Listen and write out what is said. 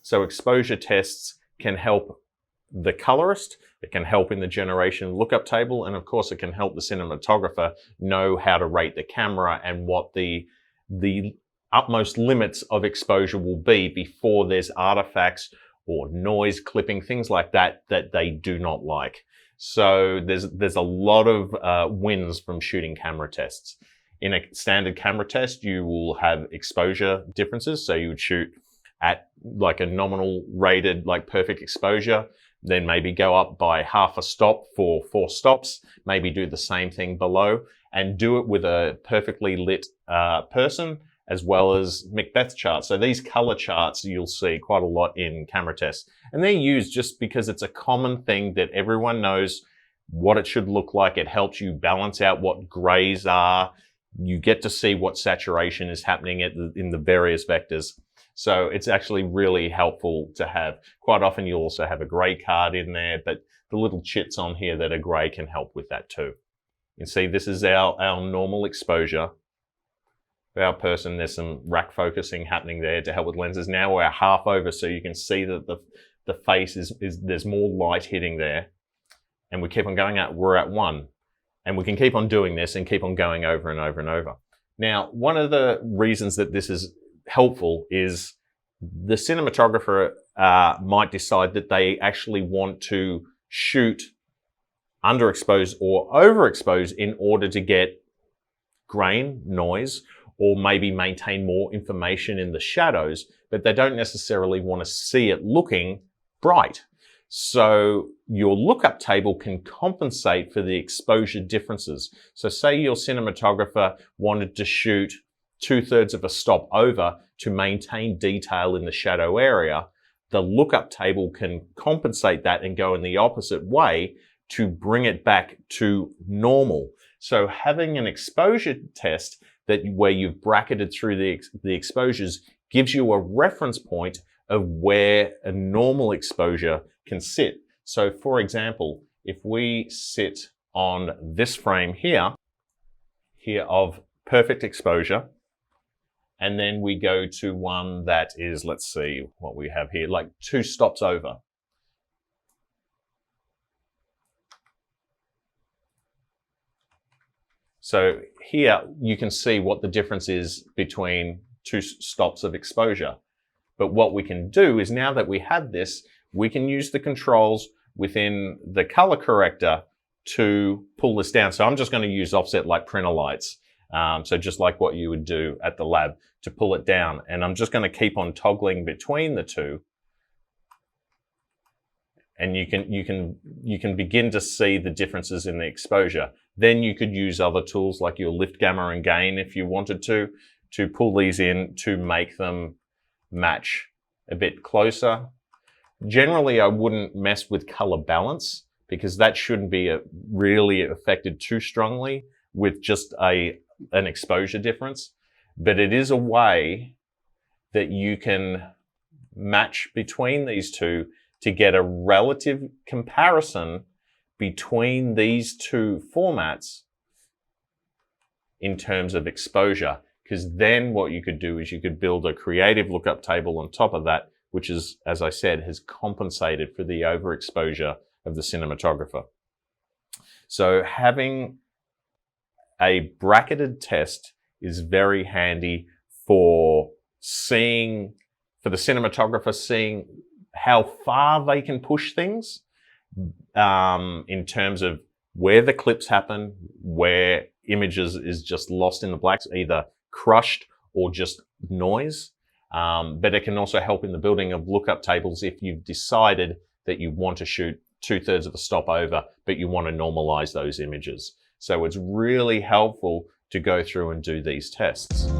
So exposure tests can help the colorist, it can help in the generation lookup table, and of course it can help the cinematographer know how to rate the camera and what the utmost limits of exposure will be before there's artifacts or noise clipping, things like that, that they do not like. So there's a lot of wins from shooting camera tests. In a standard camera test, you will have exposure differences. So you would shoot at like a nominal rated, like perfect exposure, then maybe go up by half a stop for 4 stops, maybe do the same thing below, and do it with a perfectly lit person, as well as Macbeth charts. So these color charts you'll see quite a lot in camera tests. And they're used just because it's a common thing that everyone knows what it should look like. It helps you balance out what grays are. You get to see what saturation is happening in the various vectors. So it's actually really helpful to have. Quite often you'll also have a gray card in there, but the little chits on here that are gray can help with that too. You can see this is our normal exposure of our person. There's some rack focusing happening there to help with lenses. Now we're half over, so you can see that the face there's more light hitting there. And we keep on going out, we're at 1. And we can keep on doing this and keep on going over and over and over. Now, one of the reasons that this is helpful is the cinematographer might decide that they actually want to shoot underexposed or overexposed in order to get grain, noise, or maybe maintain more information in the shadows, but they don't necessarily want to see it looking bright. So your lookup table can compensate for the exposure differences. So say your cinematographer wanted to shoot 2/3 of a stop over to maintain detail in the shadow area, the lookup table can compensate that and go in the opposite way to bring it back to normal. So having an exposure test where you've bracketed through the exposures gives you a reference point of where a normal exposure can sit. So for example, if we sit on this frame here of perfect exposure, and then we go to one that is, let's see what we have here, like 2 stops over. So here you can see what the difference is between 2 stops of exposure. But what we can do is, now that we have this, we can use the controls within the color corrector to pull this down. So I'm just going to use offset like printer lights. So just like what you would do at the lab to pull it down. And I'm just going to keep on toggling between the two. And you can begin to see the differences in the exposure. Then you could use other tools like your lift, gamma, and gain if you wanted to pull these in to make them match a bit closer. Generally, I wouldn't mess with color balance because that shouldn't be really affected too strongly with just an exposure difference. But it is a way that you can match between these two to get a relative comparison between these two formats in terms of exposure. Because then what you could do is you could build a creative lookup table on top of that, which is, as I said, has compensated for the overexposure of the cinematographer. So having a bracketed test is very handy for the cinematographer seeing how far they can push things in terms of where the clips happen, where images is just lost in the blacks, either crushed or just noise. But it can also help in the building of lookup tables if you've decided that you want to shoot 2/3 of a stop over, but you want to normalize those images. So it's really helpful to go through and do these tests.